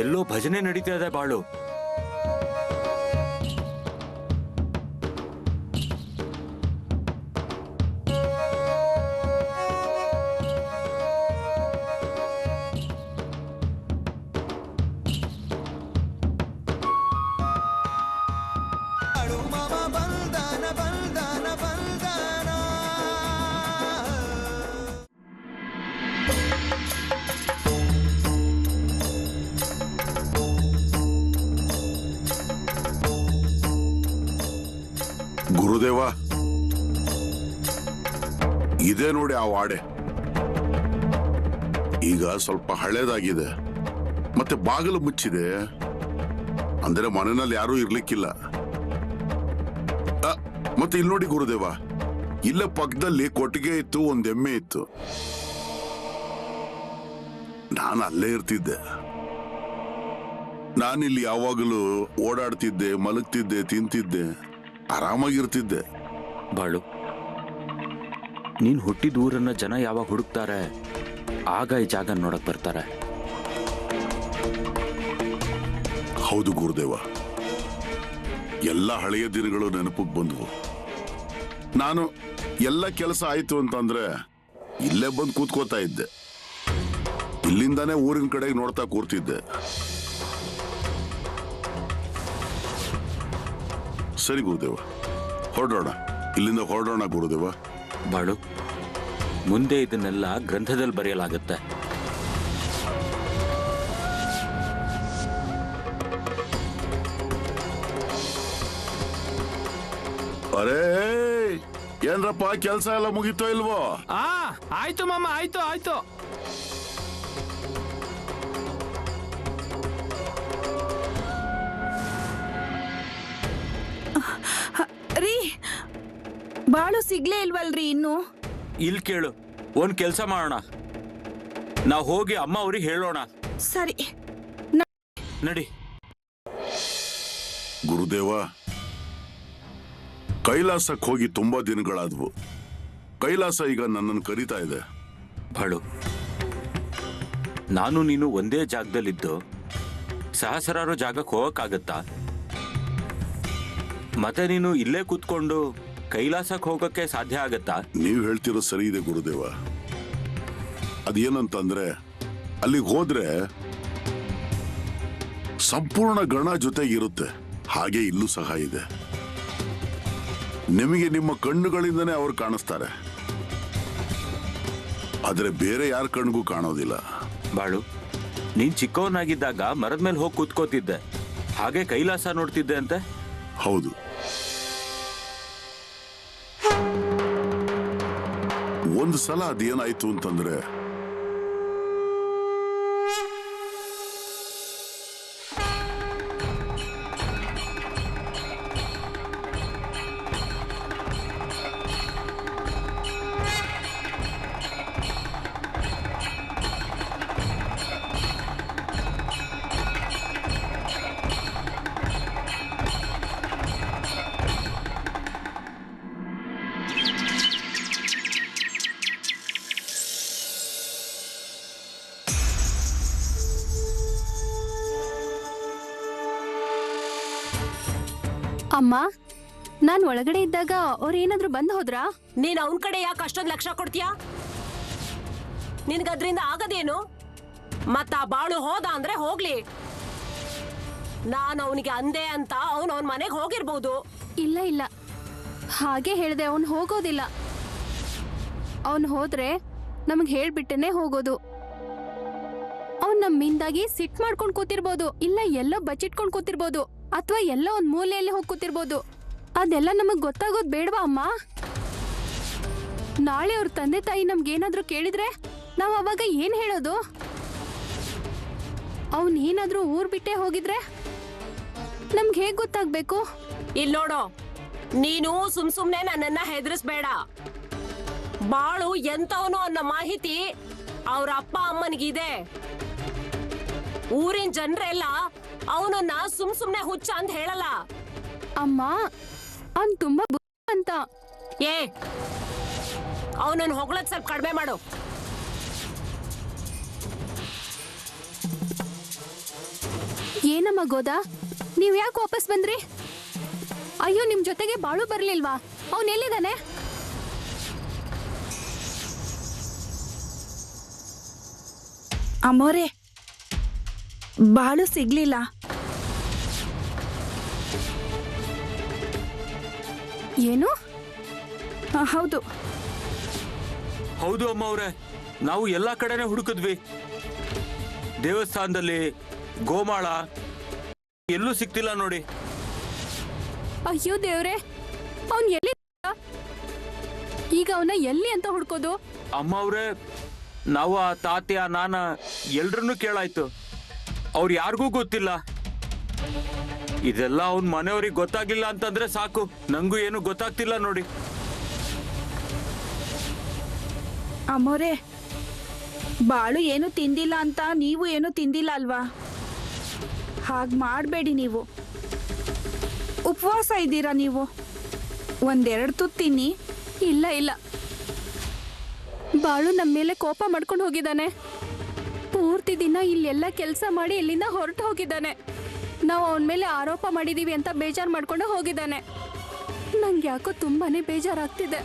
ಎಲ್ಲೋ ಭಜನೆ ನಡೀತಾ ಇದೆ ಬಾಳು. ಗುರುದೇವ, ಇದೇ ನೋಡಿ ಆ ವಾಡೆ. ಈಗ ಸ್ವಲ್ಪ ಹಳೇದಾಗಿದೆ, ಮತ್ತೆ ಬಾಗಿಲು ಮುಚ್ಚಿದೆ. ಅಂದ್ರೆ ಮನೆಯಲ್ಲಿ ಯಾರೂ ಇರ್ಲಿಕ್ಕಿಲ್ಲ. ಮತ್ತೆ ಇಲ್ಲಿ ನೋಡಿ ಗುರುದೇವ, ಇಲ್ಲೇ ಪಕ್ಕದಲ್ಲಿ ಕೊಟ್ಟಿಗೆ ಇತ್ತು, ಒಂದ್ ಎಮ್ಮೆ ಇತ್ತು. ನಾನು ಅಲ್ಲೇ ಇರ್ತಿದ್ದೆ. ನಾನಿಲ್ಲಿ ಯಾವಾಗಲೂ ಓಡಾಡ್ತಿದ್ದೆ, ಮಲಗ್ತಿದ್ದೆ, ತಿಂತಿದ್ದೆ, ಆರಾಮಾಗಿರ್ತಿದ್ದೆ. ಬಾಳು, ನೀನ್ ಹುಟ್ಟಿದ ಊರನ್ನ ಜನ ಯಾವಾಗ ಹುಡುಕ್ತಾರೆ ಆಗ ಈ ಜಾಗ ನೋಡಕ್ ಬರ್ತಾರೆ. ಹೌದು ಗುರುದೇವ, ಎಲ್ಲ ಹಳೆಯ ದಿನಗಳು ನೆನಪಿಗೆ ಬಂದವು. ನಾನು ಎಲ್ಲ ಕೆಲಸ ಆಯ್ತು ಅಂತಂದ್ರೆ ಇಲ್ಲೇ ಬಂದು ಕೂತ್ಕೋತಾ ಇದ್ದೆ. ಇಲ್ಲಿಂದಾನೇ ಊರಿನ ಕಡೆಗೆ ನೋಡ್ತಾ ಕೂರ್ತಿದ್ದೆ. ಸರಿ ಗುರುದೇವ, ಹೊರಡೋಣ. ಇಲ್ಲಿಂದ ಹೊರಡೋಣ ಗುರುದೇವ. ಬಾಳು, ಮುಂದೆ ಇದನ್ನೆಲ್ಲ ಗ್ರಂಥದಲ್ಲಿ ಬರೆಯಲಾಗುತ್ತೆ. ಅರೇ, ಏನ್ರಪ್ಪ ಕೆಲಸ ಎಲ್ಲ ಮುಗಿತೋ ಇಲ್ವೋ? ಆಯ್ತು ಮಾಮ, ಆಯ್ತು ಆಯ್ತು. ರೀ, ಬಾಳು ಸಿಗ್ಲೇ ಇಲ್ವಲ್ರಿ ಇನ್ನು? ಇಲ್ಲಿ ಕೇಳು, ಒಂದ್ ಕೆಲ್ಸ ಮಾಡೋಣ, ನಾವು ಹೋಗಿ ಅಮ್ಮ ಅವ್ರಿಗೆ ಹೇಳೋಣ. ಸರಿ, ನಡಿ. ಗುರುದೇವ, ಕೈಲಾಸಕ್ಕೆ ಹೋಗಿ ತುಂಬಾ ದಿನಗಳಾದ್ವು. ಕೈಲಾಸ ಈಗ ನನ್ನನ್ನು ಕರೀತಾ ಇದೆ. ಬಾಳು, ನಾನು ನೀನು ಒಂದೇ ಜಾಗದಲ್ಲಿದ್ದು ಸಹಸ್ರಾರು ಜಾಗಕ್ಕೆ ಹೋಗಕ್ಕಾಗತ್ತಾ? ಮತ್ತೆ ನೀನು ಇಲ್ಲೇ ಕೂತ್ಕೊಂಡು ಕೈಲಾಸಕ್ಕೆ ಹೋಗಕ್ಕೆ ಸಾಧ್ಯ ಆಗತ್ತಾ? ನೀವು ಹೇಳ್ತಿರೋ ಸರಿ ಇದೆ ಗುರುದೇವ. ಅದೇನಂತಂದ್ರೆ, ಅಲ್ಲಿಗೆ ಹೋದ್ರೆ ಸಂಪೂರ್ಣ ಗಣ ಜೊತೆಗಿರುತ್ತೆ. ಹಾಗೆ ಇಲ್ಲೂ ಸಹ ಇದೆ. ನಿಮಗೆ ನಿಮ್ಮ ಕಣ್ಣುಗಳಿಂದನೇ ಅವ್ರು ಕಾಣಿಸ್ತಾರೆ, ಆದ್ರೆ ಬೇರೆ ಯಾರ ಕಣ್ಗೂ ಕಾಣೋದಿಲ್ಲ. ಬಾಳು, ನೀನ್ ಚಿಕ್ಕವನಾಗಿದ್ದಾಗ ಮರದ ಮೇಲೆ ಹೋಗಿ ಕೂತ್ಕೋತಿದ್ದೆ, ಹಾಗೆ ಕೈಲಾಸ ನೋಡ್ತಿದ್ದೆ ಅಂತೆ. ಹೌದು, ಒಂದು ಸಲ ಅದೇನಾಯ್ತು ಅಂತಂದ್ರೆ, ಅಮ್ಮ, ನಾನ್ ಒಳಗಡೆ ಇದ್ದಾಗ ಅವ್ರ ಏನಾದ್ರು ಬಂದ್ ಹೋದ್ರಾ? ನೀನ್ ಅವನ್ ಕಡೆ ಯಾಕೆ ಅಷ್ಟೊಂದು ಲಕ್ಷ ಕೊಡ್ತೀಯಾ? ನಿನ್ಗದ್ರಿಂದ ಆಗದೇನು? ಮತ್ತ ಆ ಬಾಳು ಹೋದ ಅಂದ್ರೆ ಹೋಗ್ಲಿ. ನಾನ್ ಅವನಿಗೆ ಅಂದೆ ಅಂತ ಅವನ್ ಮನೆಗೆ ಹೋಗಿರ್ಬೋದು. ಇಲ್ಲ ಇಲ್ಲ, ಹಾಗೆ ಹೇಳ್ದೆ. ಅವ್ನ್ ಹೋಗೋದಿಲ್ಲ. ಅವ್ನ್ ಹೋದ್ರೆ ನಮಗ್ ಹೇಳ್ಬಿಟ್ಟನೆ ಹೋಗೋದು. ಅವ್ನ್ ನಮ್ಮಿಂದಾಗಿ ಸಿಟ್ ಮಾಡ್ಕೊಂಡ್ ಕೂತಿರ್ಬೋದು, ಇಲ್ಲ ಎಲ್ಲೋ ಬಚ್ಚಿಟ್ಕೊಂಡ್ ಕೂತಿರ್ಬೋದು, ಅಥವಾ ಎಲ್ಲ ಒಂದ್ ಮೂಲೆಯಲ್ಲಿ ಹೋಗಿ ಕೂತಿರ್ಬೋದು. ಅದೆಲ್ಲ ನಮಗ್ ಗೊತ್ತಾಗೋದ್ ಬೇಡವಾ ಅಮ್ಮ? ನಾಳೆ ಅವ್ರ ತಂದೆ ತಾಯಿ ನಮ್ಗೇನಾದ್ರೂ ಕೇಳಿದ್ರೆ ನಾವ್ ಅವಾಗ ಏನ್ ಹೇಳೋದು? ಅವ್ನ್ ಏನಾದ್ರೂ ಊರ್ ಬಿಟ್ಟೆ ಹೋಗಿದ್ರೆ ನಮ್ಗೆ ಹೇಗ್ ಗೊತ್ತಾಗ್ಬೇಕು? ಇಲ್ ನೋಡೋ, ನೀನು ಸುಮ್ನೆ ನನ್ನನ್ನ ಹೆದರಿಸ್ಬೇಡ. ಬಾಳು ಎಂತವನು ಅನ್ನೋ ಮಾಹಿತಿ ಅವ್ರ ಅಪ್ಪ ಅಮ್ಮನಿಗಿದೆ. ಊರಿನ ಜನರೆಲ್ಲ ಅವನನ್ನ ಸುಮ್ನೆ ಹುಚ್ಚ ಅಂತ ಹೇಳಲ್ಲ. ಅಮ್ಮ, ಅವ್ನ್ ತುಂಬಾ ಅಂತ. ಏ, ಅವನನ್ನ ಹೊಗಳದ್ ಸ್ವಲ್ಪ ಕಡಿಮೆ ಮಾಡು. ಏನಮ್ಮ ಗೋದಾ ನೀವ್ ಯಾಕೆ ವಾಪಸ್ ಬಂದ್ರಿ? ಅಯ್ಯೋ ನಿಮ್ ಜೊತೆಗೆ ಬಾಳು ಬರ್ಲಿಲ್ವಾ? ಅವನ್ ಎಲ್ಲಿದ್ದಾನೆ? ಅಮ್ಮೋರೆ, ಬಾಳು ಸಿಗ್ಲಿಲ್ಲ. ಏನು? ಹೌದು. ಹೌದು ಅಮ್ಮ ಅವ್ರೆ, ನಾವು ಎಲ್ಲಾ ಕಡೆನೆ ಹುಡುಕಿದ್ವಿ. ದೇವಸ್ಥಾನದಲ್ಲಿ, ಗೋಮಾಳ, ಎಲ್ಲೂ ಸಿಕ್ತಿಲ್ಲ ನೋಡಿ. ಅಯ್ಯೋ ದೇವ್ರೆ, ಅವನ್ ಎಲ್ಲಿ? ಈಗ ಅವನ ಎಲ್ಲಿ ಅಂತ ಹುಡ್ಕೋದು? ಅಮ್ಮ ಅವ್ರೆ, ನಾವು ಆ ತಾತ್ಯ ನಾನ ಎಲ್ರನ್ನೂ ಕೇಳಾಯ್ತು, ಅವ್ರು ಯಾರಿಗೂ ಗೊತ್ತಿಲ್ಲ. ಇದೆಲ್ಲ ಅವನ್ ಮನೆಯವ್ರಿಗೆ ಗೊತ್ತಾಗಿಲ್ಲ ಅಂತಂದ್ರೆ ಸಾಕು, ನಂಗೂ ಏನು ಗೊತ್ತಾಗ್ತಿಲ್ಲ ನೋಡಿ. ಅಮ್ಮೋರೆ, ಬಾಳು ಏನು ತಿಂದಿಲ್ಲ ಅಂತ ನೀವು ಏನು ತಿಂದಿಲ್ಲ ಅಲ್ವಾ? ಹಾಗೆ ಮಾಡಬೇಡಿ. ನೀವು ಉಪವಾಸ ಇದ್ದೀರಾ ನೀವು? ಒಂದೆರಡು ತುತ್ತು ತಿನ್ನಿ. ಇಲ್ಲ ಇಲ್ಲ, ಬಾಳು ನಮ್ಮ ಮೇಲೆ ಕೋಪ ಮಾಡ್ಕೊಂಡು ಹೋಗಿದ್ದಾನೆ. ಪೂರ್ತಿ ದಿನ ಇಲ್ಲೆಲ್ಲ ಕೆಲಸ ಮಾಡಿ ಇಲ್ಲಿಂದ ಹೊರಟು ಹೋಗಿದ್ದಾನೆ. ನಾವು ಅವನ ಮೇಲೆ ಆರೋಪ ಮಾಡಿದೀವಿ ಅಂತ ಬೇಜಾರು ಮಾಡ್ಕೊಂಡು ಹೋಗಿದ್ದಾನೆ. ನಂಗೆ ಯಾಕೋ ತುಂಬಾನೇ ಬೇಜಾರಾಗ್ತಿದೆ.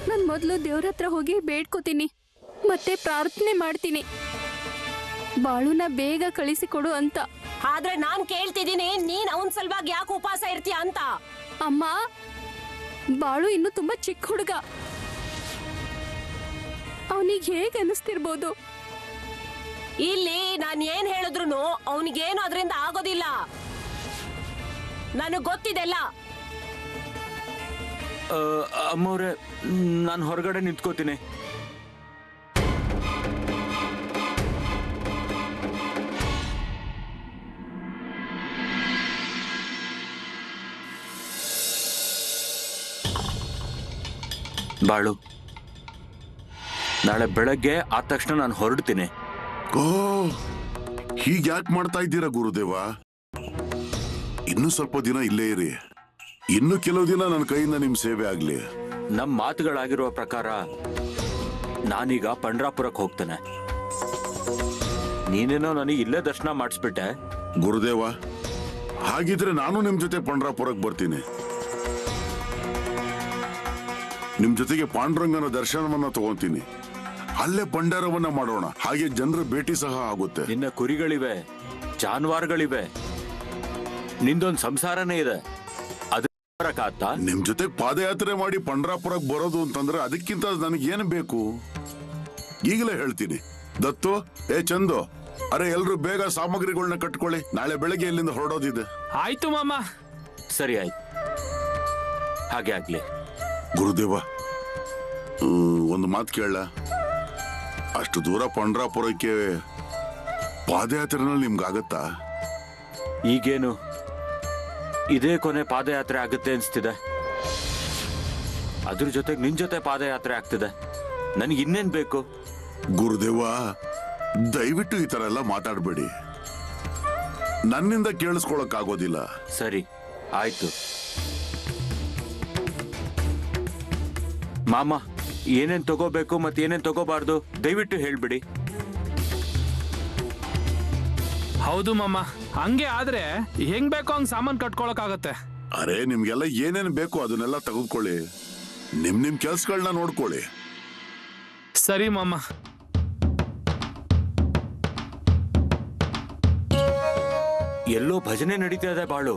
ನಾನು ಮೊದಲು ದೇವ್ರ ಹತ್ರ ಹೋಗಿ ಬೇಡ್ಕೋತೀನಿ, ಮತ್ತೆ ಪ್ರಾರ್ಥನೆ ಮಾಡ್ತೀನಿ, ಬಾಳುನ ಬೇಗ ಕಳಿಸಿಕೊಡು ಅಂತ. ಆದ್ರೆ ನಾನ್ ಕೇಳ್ತಿದ್ದೀನಿ, ನೀನ್ ಅವನ್ ಸಲುವಾಗಿ ಯಾಕೆ ಉಪವಾಸ ಇರ್ತೀಯ ಅಂತ. ಅಮ್ಮ, ಬಾಳು ಇನ್ನು ತುಂಬಾ ಚಿಕ್ಕ ಹುಡುಗ, ಅವನಿಗೆ ಹೇಗೆ ಅನಿಸ್ತಿರ್ಬೋದು? ಇಲ್ಲಿ ನಾನ್ ಏನ್ ಹೇಳಿದ್ರು ಅವನಿಗೇನು ಅದರಿಂದ ಆಗೋದಿಲ್ಲ. ನನಗ್ ಗೊತ್ತಿದೆಲ್ಲ. ಅಮ್ಮ ಅವ್ರೆ, ನಾನು ಹೊರಗಡೆ ನಿಂತ್ಕೋತೀನಿ. ಬಾಳು, ನಾಳೆ ಬೆಳಗ್ಗೆ ಆದ ತಕ್ಷಣ ನಾನು ಹೊರಡ್ತೀನಿ. ಓ, ಹೀಗ್ಯಾಕ್ ಮಾಡ್ತಾ ಇದ್ದೀರಾ ಗುರುದೇವ? ಇನ್ನು ಸ್ವಲ್ಪ ದಿನ ಇಲ್ಲೇ ಇರಿ. ಇನ್ನು ಕೆಲವು ದಿನ ನನ್ನ ಕೈಯಿಂದ ನಿಮ್ ಸೇವೆ ಆಗ್ಲಿ. ನಮ್ಮ ಮಾತುಗಳಾಗಿರುವ ಪ್ರಕಾರ ನಾನೀಗ ಪಂಡ್ರಾಪುರಕ್ಕೆ ಹೋಗ್ತೇನೆ. ನೀನೇನೋ ನನಗೆ ಇಲ್ಲೇ ದರ್ಶನ ಮಾಡಿಸ್ಬಿಟ್ಟೆ. ಗುರುದೇವ, ಹಾಗಿದ್ರೆ ನಾನು ನಿಮ್ ಜೊತೆ ಪಂಡ್ರಾಪುರಕ್ಕೆ ಬರ್ತೀನಿ. ನಿಮ್ ಜೊತೆಗೆ ಪಾಂಡುರಂಗನ ದರ್ಶನವನ್ನ ತಗೊಂತೀನಿ. ಅಲ್ಲೇ ಭಂಡಾರವನ್ನ ಮಾಡೋಣ. ಹಾಗೆ ಜನರ ಭೇಟಿ ಸಹ ಆಗುತ್ತೆ. ನಿನ್ನ ಕುರಿಗಳಿವೆ, ಜಾನುವಾರುಗಳಿವೆ, ನಿಂದೊಂದು ಸಂಸಾರನೇ ಇದೆ. ಅದಕ್ಕಾಗ್ತಾ? ನಿಮ್ ಜೊತೆ ಪಾದಯಾತ್ರೆ ಮಾಡಿ ಪಂಡ್ರಾಪುರಕ್ಕೆ ಬರೋದು ಅಂತಂದ್ರೆ ಅದಕ್ಕಿಂತ ನನಗೇನು ಬೇಕು? ಈಗಲೇ ಹೇಳ್ತೀನಿ. ದತ್ತು, ಏ ಚಂದು, ಅರೆ ಎಲ್ರು ಬೇಗ ಸಾಮಗ್ರಿಗಳನ್ನ ಕಟ್ಕೊಳ್ಳಿ. ನಾಳೆ ಬೆಳಗ್ಗೆ ಇಲ್ಲಿಂದ ಹೊರಡೋದಿದೆ. ಆಯ್ತು ಮಾಮ. ಸರಿ, ಆಯ್ತು, ಹಾಗೆ ಆಗ್ಲಿ. ಗುರುದೇವ, ಒಂದು ಮಾತು ಕೇಳ. ಅಷ್ಟು ದೂರ ಪಂಡ್ರಾಪುರಕ್ಕೆ ಪಾದಯಾತ್ರೆನಲ್ಲಿ ನಿಮ್ಗಾಗತ್ತಾ? ಈಗೇನು ಇದೇ ಕೊನೆ ಪಾದಯಾತ್ರೆ ಆಗುತ್ತೆ ಅನ್ಸ್ತಿದೆ. ಅದ್ರ ಜೊತೆಗೆ ನಿನ್ ಜೊತೆ ಪಾದಯಾತ್ರೆ ಆಗ್ತಿದೆ. ನನಗೆ ಇನ್ನೇನ್ ಬೇಕು? ಗುರುದೇವ, ದಯವಿಟ್ಟು ಈ ತರ ಎಲ್ಲ ಮಾತಾಡಬೇಡಿ. ನನ್ನಿಂದ ಕೇಳಿಸ್ಕೊಳಕ್ ಆಗೋದಿಲ್ಲ. ಸರಿ, ಆಯ್ತು. ಮಾಮ, ಏನೇನ್ ತಗೋಬೇಕು ಮತ್ತೆ ಏನೇನ್ ತಗೋಬಾರ್ದು ದಯವಿಟ್ಟು ಹೇಳ್ಬಿಡಿ. ಹೌದು ಮಾಮ, ಹಂಗೆ ಆದ್ರೆ ಹೆಂಗ್ ಬೇಕೋ ಹಂಗ್ ಸಾಮಾನ್ ಕಟ್ಕೊಳಕಾಗತ್ತೆ. ಅರೆ, ನಿಮ್ಗೆಲ್ಲ ಏನೇನ್ ಬೇಕು ಅದನ್ನೆಲ್ಲ ತೆಗೆದುಕೊಳ್ಳಿ. ನಿಮ್ ಕೆಲ್ಸಗಳನ್ನ ನೋಡ್ಕೊಳ್ಳಿ. ಸರಿ ಮಾಮ. ಎಲ್ಲೋ ಭಜನೆ ನಡೀತಾ ಇದೆ ಬಾಳು.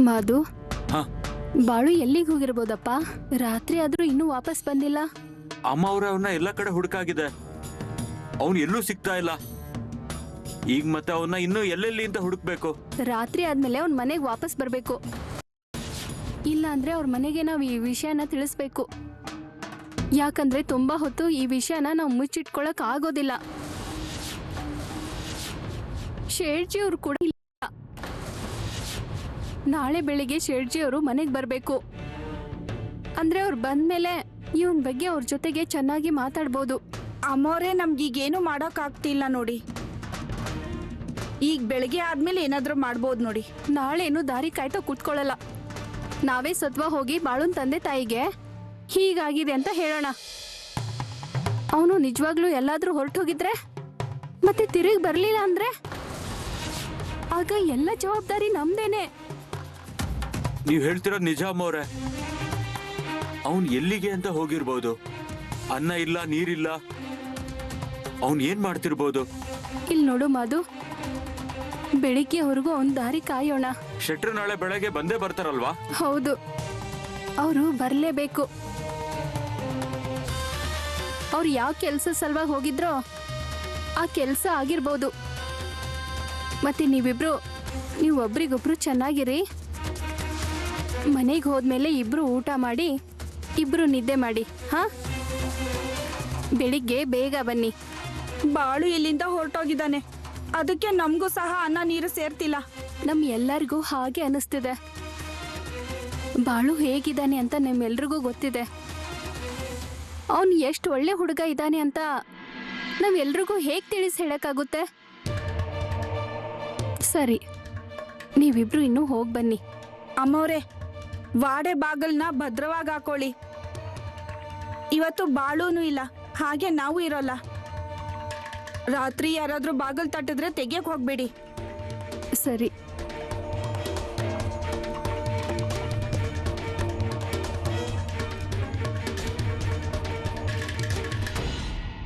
ಮಾಧು, ಹಾ ಬಾಳು ಎಲ್ಲಿಗೆ ಹೋಗಿರ್ಬೋದಪ್ಪ? ರಾತ್ರಿ ಆದ್ರೂ ಇನ್ನೂ ವಾಪಸ್ ಬಂದಿಲ್ಲ. ಅಮ್ಮ ಅವ್ರ ಅವನ್ನ ಎಲ್ಲ ಕಡೆ ಹುಡುಕಾಗಿದೆ, ಅವನು ಎಲ್ಲೂ ಸಿಗ್ತಾ ಇಲ್ಲ. ಈಗ ಮತ್ತೆ ಅವನ್ನ ಇನ್ನೂ ಎಲ್ಲೆಲ್ಲಿ ಅಂತ ಹುಡುಕ್ಬೇಕು. ರಾತ್ರಿ ಆದ್ಮೇಲೆ ಅವ್ನ ಮನೆಗೆ ವಾಪಸ್ ಬರ್ಬೇಕು. ಇಲ್ಲ ಅಂದ್ರೆ ಅವ್ರ ಮನೆಗೆ ನಾವು ಈ ವಿಷಯನ ತಿಳಿಸ್ಬೇಕು. ಯಾಕಂದ್ರೆ ತುಂಬಾ ಹೊತ್ತು ಈ ವಿಷಯನ ನಾವು ಮುಚ್ಚಿಟ್ಕೊಳಕ್ ಆಗೋದಿಲ್ಲ. ಶೇಡ್ಜಿ ಅವ್ರು ಕೂಡ ಇಲ್ಲ. ನಾಳೆ ಬೆಳಿಗ್ಗೆ ಶೇಡ್ಜಿ ಅವರು ಮನೆಗೆ ಬರ್ಬೇಕು. ಅಂದ್ರೆ ಅವ್ರು ಬಂದ್ಮೇಲೆ ಇವನ್ ಬಗ್ಗೆ ಅವ್ರ ಜೊತೆಗೆ ಚೆನ್ನಾಗಿ ಮಾತಾಡ್ಬೋದು. ಅಮ್ಮೋರೆ, ನಮ್ಗೀಗೇನು ಮಾಡೋಕ್ ಆಗ್ತಿಲ್ಲ ನೋಡಿ. ಈಗ ಬೆಳಗ್ಗೆ ಆದ್ಮೇಲೆ ಏನಾದ್ರೂ ಮಾಡ್ಬೋದು ನೋಡಿ. ನಾಳೇನು ದಾರಿ ಕಾಯ್ತಾ ಕೂತ್ಕೊಳ್ಳಲ್ಲ. ನಾವೇ ಸತ್ವ ಹೋಗಿ ಬಾಳುನ್ ತಂದೆ ತಾಯಿಗೆ ಹೀಗಾಗಿದೆ ಅಂತ ಹೇಳೋಣ. ಅವನು ನಿಜವಾಗ್ಲೂ ಎಲ್ಲಾದ್ರೂ ಹೊರಟೋಗಿದ್ರೆ ಮತ್ತೆ ತಿರುಗಿ ಬರ್ಲಿಲ್ಲ ಅಂದ್ರೆ ಆಗ ಎಲ್ಲ ಜವಾಬ್ದಾರಿ ನಮ್ದೇನೆ. ನೀವ್ ಹೇಳ್ತಿರೋದು ನಿಜ ಅಮ್ಮವ್ರೆ. ಅವನ್ ಎಲ್ಲಿಗೆ ಅಂತ ಹೋಗಿರ್ಬೋದು. ಅನ್ನ ಇಲ್ಲ, ನೀರಿಲ್ಲ, ಅವನ್ ಏನ್ ಮಾಡ್ತಿರ್ಬೋದು? ಇಲ್ಲಿ ನೋಡು ಮಾಧು, ಬೆಳಿಗ್ಗೆವರೆಗೂ ಅವ್ನ ದಾರಿ ಕಾಯೋಣ. ಶೆಟ್ರು ನಾಳೆ ಬೆಳಗ್ಗೆ ಬಂದೇ ಬರ್ತಾರಲ್ವಾ? ಹೌದು, ಅವರು ಬರಲೇಬೇಕು. ಅವ್ರು ಯಾವ ಕೆಲಸ ಸಲುವಾಗಿ ಹೋಗಿದ್ರೋ ಆ ಕೆಲಸ ಆಗಿರ್ಬೋದು. ಮತ್ತೆ ನೀವು ಒಬ್ರಿಗೊಬ್ರು ಚೆನ್ನಾಗಿರಿ. ಮನೆಗೆ ಹೋದ್ಮೇಲೆ ಇಬ್ರು ಊಟ ಮಾಡಿ ಇಬ್ರು ನಿದ್ದೆ ಮಾಡಿ. ಹಾ, ಬೆಳಿಗ್ಗೆ ಬೇಗ ಬನ್ನಿ. ಬಾಳು ಇಲ್ಲಿಂದ ಹೊರಟೋಗಿದ್ದಾನೆ, ಅದಕ್ಕೆ ನಮಗೂ ಸಹ ಅನ್ನ ನೀರು ಸೇರ್ತಿಲ್ಲ. ನಮ್ ಎಲ್ಲರಿಗೂ ಹಾಗೆ ಅನಿಸ್ತಿದೆ. ಬಾಳು ಹೇಗಿದ್ದಾನೆ ಅಂತ ನಮ್ಮೆಲ್ರಿಗೂ ಗೊತ್ತಿದೆ. ಅವನು ಎಷ್ಟು ಒಳ್ಳೆ ಹುಡುಗ ಇದ್ದಾನೆ ಅಂತ ನಾವೆಲ್ರಿಗೂ ಹೇಗೆ ತಿಳಿಸಿ ಹೇಳಕ್ಕಾಗುತ್ತೆ? ಸರಿ, ನೀವಿಬ್ರು ಇನ್ನೂ ಹೋಗಿ ಬನ್ನಿ. ಅಮ್ಮವ್ರೆ, ವಾಡೆ ಬಾಗಲ್ನ ಭದ್ರವಾಗಿ ಹಾಕೊಳ್ಳಿ. ಇವತ್ತು ಬಾಳೂನು ಇಲ್ಲ, ಹಾಗೆ ನಾವು ಇರೋಲ್ಲ. ರಾತ್ರಿ ಯಾರಾದ್ರೂ ಬಾಗಲ್ ತಟ್ಟಿದ್ರೆ ತೆಗಿಯಕ್ ಹೋಗ್ಬೇಡಿ. ಸರಿ.